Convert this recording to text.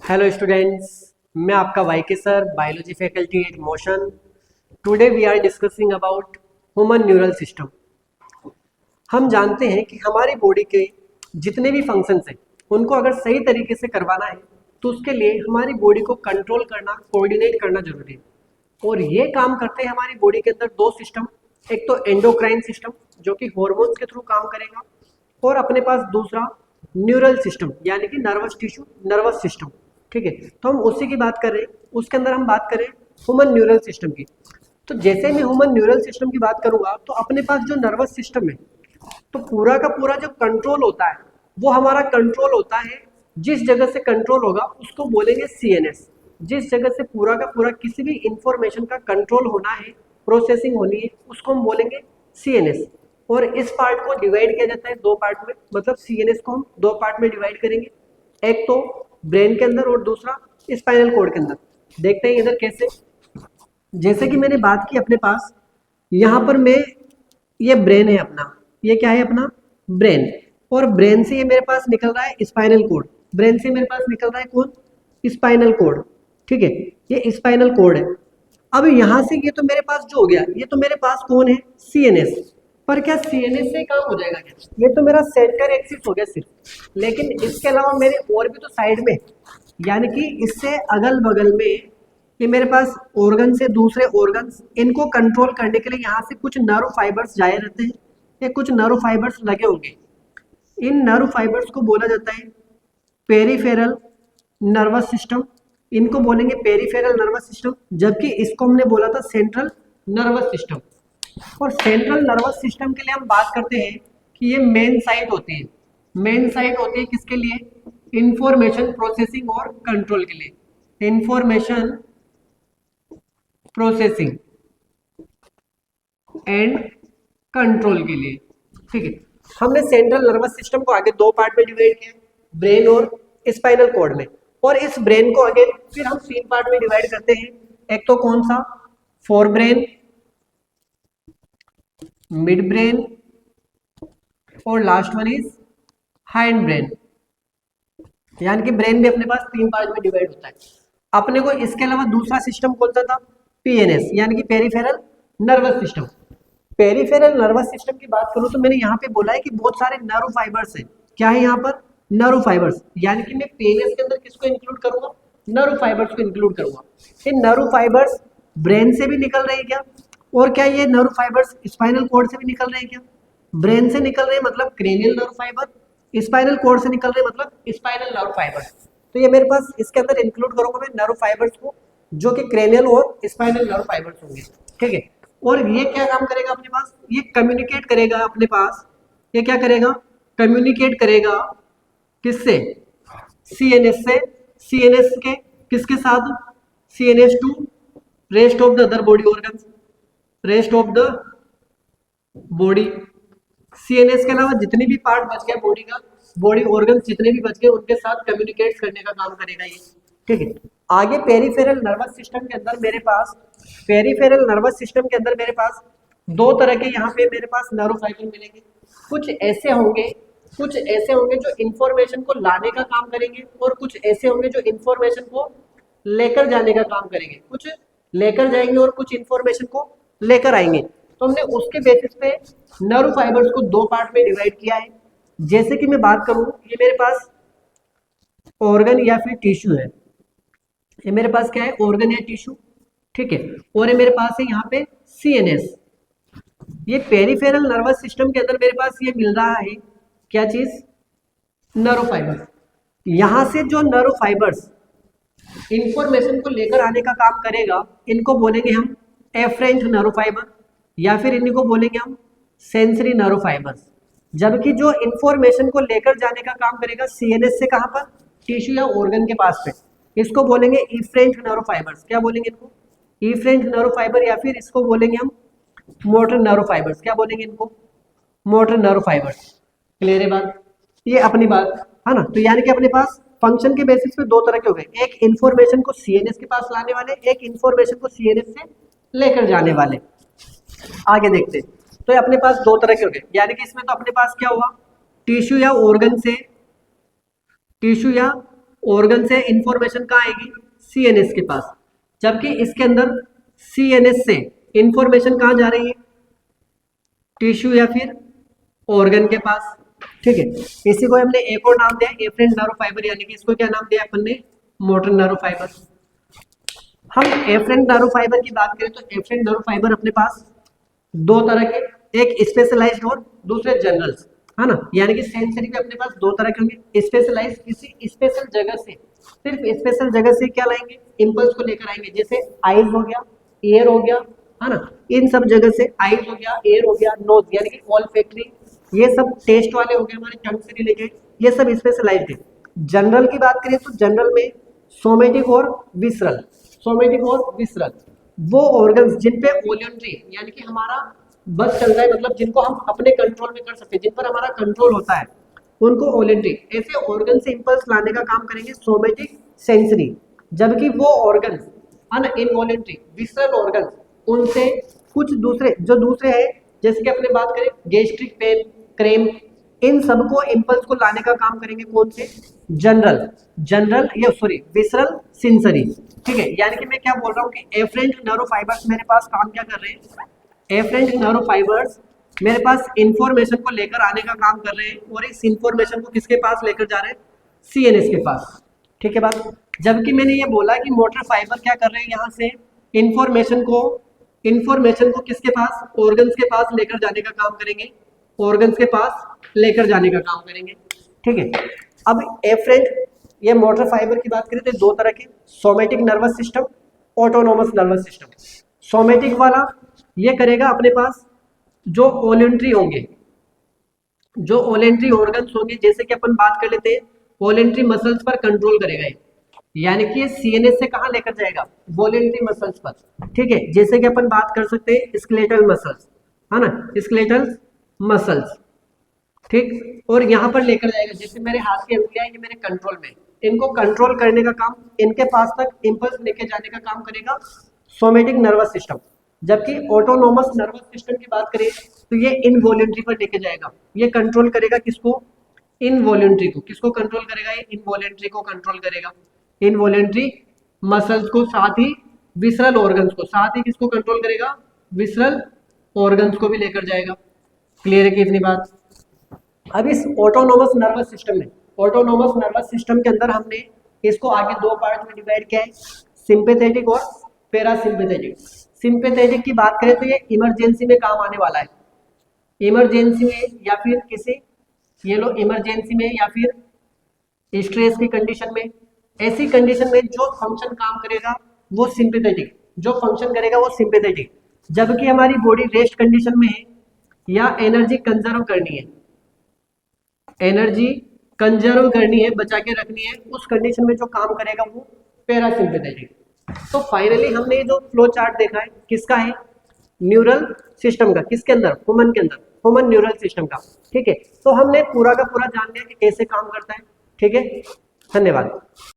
Hello students, मैं आपका YK sir, biology faculty at Motion. Today we are discussing about human neural system. हम जानते हैं कि हमारी बॉडी के जितने भी फंक्शंस हैं उनको अगर सही तरीके से करवाना है तो उसके लिए हमारी बॉडी को कंट्रोल करना, कोऑर्डिनेट करना जरूरी है। और ये काम करते हैं हमारी बॉडी के अंदर दो सिस्टम। एक तो एंडोक्राइन सिस्टम जो कि हॉर्मोन्स के थ्रू काम करेगा, और अपने पास दूसरा न्यूरल सिस्टम यानी कि नर्वस टिश्यू, नर्वस सिस्टम। ठीक है, तो हम उसी की बात कर रहे हैं। उसके अंदर हम बात करें ह्यूमन न्यूरल सिस्टम की। तो जैसे मैं ह्यूमन न्यूरल सिस्टम की बात करूंगा तो अपने पास जो नर्वस सिस्टम है, तो पूरा का पूरा जो कंट्रोल होता है वो हमारा कंट्रोल होता है। जिस जगह से कंट्रोल होगा उसको बोलेंगे सीएनएस। जिस जगह से पूरा का पूरा किसी भी इंफॉर्मेशन का कंट्रोल होना है, प्रोसेसिंग होनी है, उसको हम बोलेंगे सीएनएस। और इस पार्ट को डिवाइड किया जाता है दो पार्ट में, मतलब सीएनएस को हम दो पार्ट में डिवाइड करेंगे। एक तो ब्रेन के अंदर और दूसरा स्पाइनल कॉर्ड के अंदर। देखते हैं इधर कैसे। जैसे कि मैंने बात की अपने पास, यहाँ पर मैं, ये ब्रेन है अपना, ये क्या है अपना ब्रेन। और ब्रेन से ये मेरे पास निकल रहा है स्पाइनल कॉर्ड। ब्रेन से मेरे पास निकल रहा है कौन? Spinal cord. ठीक है, ये स्पाइनल कॉर्ड है। अब यहाँ से ये तो मेरे पास जो हो गया, ये तो मेरे पास कौन है? सीएनएस। पर क्या सीएनएस से काम हो जाएगा क्या? ये तो मेरा सेंटर एक्सिस हो गया सिर्फ, लेकिन इसके अलावा मेरे और भी तो साइड में, यानी कि इससे अगल बगल में, ये मेरे पास ऑर्गन से दूसरे ऑर्गन्स, इनको कंट्रोल करने के लिए यहाँ से कुछ नर्व फाइबर्स जाए रहते हैं। ये कुछ नर्व फाइबर्स लगे होंगे। इन नर्व फाइबर्स को बोला जाता है पेरिफेरल नर्वस सिस्टम। इनको बोलेंगे पेरिफेरल नर्वस सिस्टम, जबकि इसको हमने बोला था सेंट्रल नर्वस सिस्टम। और सेंट्रल नर्वस सिस्टम के लिए हम बात करते हैं कि ये मेन साइट होती है। मेन साइट होती है किसके लिए? इंफॉर्मेशन प्रोसेसिंग और कंट्रोल के लिए। इंफॉर्मेशन प्रोसेसिंग एंड कंट्रोल के लिए। ठीक है, हमने सेंट्रल नर्वस सिस्टम को आगे दो पार्ट में डिवाइड किया, ब्रेन और स्पाइनल कॉर्ड में। और इस ब्रेन को आगे फिर हम तीन पार्ट में डिवाइड करते हैं। एक तो कौन सा? फोर ब्रेन, मिड ब्रेन, और last one is hind brain. यानी कि ब्रेन भी अपने पास तीन पार्ट में डिवाइड होता है। अपने को इसके अलावा दूसरा सिस्टम कौन सा था? पीएनएस, यानी कि peripheral nervous system. Peripheral nervous system की बात करूं तो मैंने यहाँ पे बोला है कि बहुत सारे नर्व फाइबर्स हैं। क्या है यहाँ पर? Nerve fibres. यानी कि मैं पीएनएस के अंदर किसको इंक्लूड करूंगा? नर्व फाइबर्स को इंक्लूड करूंगा। ये नर्व फाइबर्स ब्रेन से भी निकल रहे हैं क्या? और क्या ये नर्व फाइबर्स स्पाइनल कॉर्ड से भी निकल रहे हैं क्या? ब्रेन से निकल रहे हैं मतलब cranial nerve fibre, spinal cord से निकल रहे हैं मतलब स्पाइनल नर्व फाइबर्स। तो ये मेरे पास इसके अंदर इंक्लूड करूंगा मैं नर्व फाइबर्स को, जो कि क्रेनियल और स्पाइनल नर्व फाइबर्स होंगे। ठीक है, और ये क्या काम करेगा अपने पास? ये कम्युनिकेट करेगा अपने पास। ये क्या करेगा? कम्युनिकेट करेगा किससे? सीएनएस से। सीएनएस के किसके साथ? CNS to rest of the other body organs, rest of the body. CNS के अलावा जितने भी पार्ट बच गए बॉडी का, बॉडी ऑर्गन जितने भी बच गए, उनके साथ कम्युनिकेट करने का काम करेगा ये। ठीक है, आगे पेरिफेरल नर्वस सिस्टम के अंदर मेरे पास, पेरिफेरल नर्वस सिस्टम के अंदर मेरे पास दो तरह के यहाँ पे मेरे पास नर्व फाइबर मिलेंगे। कुछ ऐसे होंगे, कुछ ऐसे होंगे जो इंफॉर्मेशन को लाने का काम करेंगे, और कुछ ऐसे होंगे जो इंफॉर्मेशन को लेकर जाने का काम करेंगे। कुछ लेकर जाएंगे और कुछ इंफॉर्मेशन को लेकर आएंगे। तो हमने उसके बेसिस पे नर्व फाइबर्स को दो पार्ट में डिवाइड किया है। जैसे कि मैं बात करूं, ये मेरे पास ऑर्गन या फिर टिश्यू है। ये मेरे पास क्या है? ऑर्गन या टिश्यू। ठीक है, और ये मेरे पास है यहाँ पे सीएनएस। ये पेरिफेरल नर्वस सिस्टम के अंदर मेरे पास ये मिल रहा है क्या चीज? Nerve fibres. यहां से जो नर्व फाइबर्स इंफॉर्मेशन को लेकर आने का काम करेगा, इनको बोलेंगे हम एफरेंट नर्व फाइबर, या फिर इनको बोलेंगे हम सेंसरी नर्व फाइबर्स। जबकि जो इंफॉर्मेशन को लेकर जाने का काम करेगा सीएनएस से, कहां पर? टिश्यू या ऑर्गन के पास पे, इसको बोलेंगे इफरेंट नर्व फाइबर्स। क्या बोलेंगे इनको? इफरेंट नर्व फाइबर, या फिर इसको बोलेंगे हम मोटर नर्व फाइबर्स। क्या बोलेंगे इनको? Motor nerve fibres. क्लियर है बात? ये अपनी बात है ना। तो यानी कि अपने पास फंक्शन के बेसिस पे दो तरह के हो गए, एक इंफॉर्मेशन को सीएनएस के पास लाने वाले, एक इंफॉर्मेशन को सीएनएस से लेकर जाने वाले। आगे देखते हैं। तो ये अपने पास दो तरह के हो गए, यानी कि इसमें तो अपने पास क्या हुआ? टिश्यू या ऑर्गन से, टिश्यू या ऑर्गन से इंफॉर्मेशन कहाँ आएगी, सीएनएस के पास, जबकि इसके अंदर सीएनएस से इंफॉर्मेशन कहाँ जा रही है, टिश्यू या फिर ऑर्गन के पास। ठीक है, इसी को हमने एक और नाम दिया एफरेंट नर्व फाइबर, यानी कि इसको क्या नाम दिया अपन ने, मोटर नर्व फाइबर। हम एफरेंट नर्व फाइबर की बात करें तो एफरेंट नर्व फाइबर अपने पास दो तरह के, एक स्पेशलाइज्ड और दूसरे जनरल, है ना, यानी कि सेंसरी के अपने पास दो तरह के होंगे। स्पेशलाइज्ड किसी स्पेशल जगह से, सिर्फ स्पेशल जगह से क्या लाएंगे, इम्पल्स को लेकर आएंगे, जैसे आईज हो गया, ईयर हो गया, है ना, इन सब जगह से, आईज हो गया, ईयर हो गया, नोज यानी कि ऑल्फैक्टरी, ये सब टेस्ट वाले हो गए हमारे टंग से रिलेटेड, ये सब स्पेशलाइज्ड है। जनरल की बात करें तो जनरल में सोमेटिक और विसरल, सोमेटिक और विसरल वो ऑर्गन्स जिन पे वॉलंटरी यानी कि हमारा बस चलता है, मतलब जिनको हम अपने कंट्रोल में कर सकते हैं, जिन पर हमारा कंट्रोल होता है, उनको वॉलंटरी, ऐसे ऑर्गन से इंपल्स लाने का काम करेंगे सोमेटिक सेंसरी। जबकि वो ऑर्गन है ना इनवॉलंटरी विसरल ऑर्गन, उनसे कुछ दूसरे जो दूसरे हैं, जैसे कि अपने बात करें गैस्ट्रिक पेन, क्रैम्प, इन सबको इंपल्स को लाने का काम करेंगे कौन से, जनरल, जनरल ये सॉरी विसरल सेंसरी। ठीक है, यानी कि मैं क्या बोल रहा हूँ कि एफरेंट नर्व फाइबर्स मेरे पास काम क्या कर रहे हैं, एफरेंट नर्व फाइबर्स मेरे पास इंफॉर्मेशन को लेकर आने का काम कर रहे हैं, और इस इंफॉर्मेशन को किसके पास लेकर जा रहे हैं, सीएनएस के पास। ठीक है बात, जबकि मैंने ये बोला कि मोटर फाइबर क्या कर रहे हैं, यहाँ से इंफॉर्मेशन को किसके पास, ऑर्गन्स के पास लेकर जाने का काम करेंगे, ऑर्गन्स के पास लेकर जाने का काम करेंगे। ठीक है, अब एफरेंट ये मोटर फाइबर की बात करें तो दो तरह के, somatic nervous system, autonomous nervous system. Somatic वाला ये करेगा अपने पास जो वॉलंटरी होंगे, जो वॉलंटरी ऑर्गन्स होंगे, जैसे कि अपन बात कर लेते हैं वॉलंटरी मसल्स पर कंट्रोल करेगा, यानी कि सीएनएस से कहां लेकर जाएगा, वॉलंटरी मसल्स पर। ठीक है, जैसे कि अपन बात कर सकते हैं स्केलेटल मसल्स, है ना, स्केलेटल मसल्स। ठीक, और यहाँ पर लेकर जाएगा, जैसे मेरे हाथ की अंगुलियां ये मेरे कंट्रोल में, इनको कंट्रोल करने का काम, इनके पास तक इंपल्स लेके जाने का काम करेगा सोमेटिक नर्वस सिस्टम। जबकि ऑटोनोमस नर्वस सिस्टम की बात करें तो ये इनवॉलंटरी पर लेके जाएगा, ये कंट्रोल करेगा किसको, इनवॉलंटरी को, किसको कंट्रोल करेगा, ये इनवॉलंटरी को कंट्रोल करेगा, इनवॉलंटरी मसल्स को, साथ ही विसरल ऑर्गन्स को, साथ ही किसको कंट्रोल करेगा, विसरल ऑर्गन्स को भी लेकर जाएगा। क्लियर है कि इतनी बात। अब इस ऑटोनोमस नर्वस सिस्टम में, ऑटोनोमस नर्वस सिस्टम के अंदर हमने इसको आगे दो पार्ट में डिवाइड किया है, सिंपैथेटिक और पैरासिम्पैथेटिक। सिंपैथेटिक की बात करें तो ये इमरजेंसी में काम आने वाला है, इमरजेंसी में या फिर किसी ये लो इमरजेंसी में या फिर स्ट्रेस की कंडीशन में, ऐसी कंडीशन में जो फंक्शन काम करेगा वो सिंपैथेटिक, जो फंक्शन करेगा वो सिंपैथेटिक। जबकि हमारी बॉडी रेस्ट कंडीशन में है या एनर्जी कंजर्व करनी है, एनर्जी कंजर्व करनी है, बचा के रखनी है, उस कंडीशन में जो काम करेगा वो पैरासिम्पैथेटिक। तो फाइनली हमने जो फ्लो चार्ट देखा है किसका है, न्यूरल सिस्टम का, किसके अंदर, ह्यूमन के अंदर, ह्यूमन न्यूरल सिस्टम का। ठीक है, तो हमने पूरा का पूरा जान लिया कि कैसे काम करता है। ठीक है, धन्यवाद।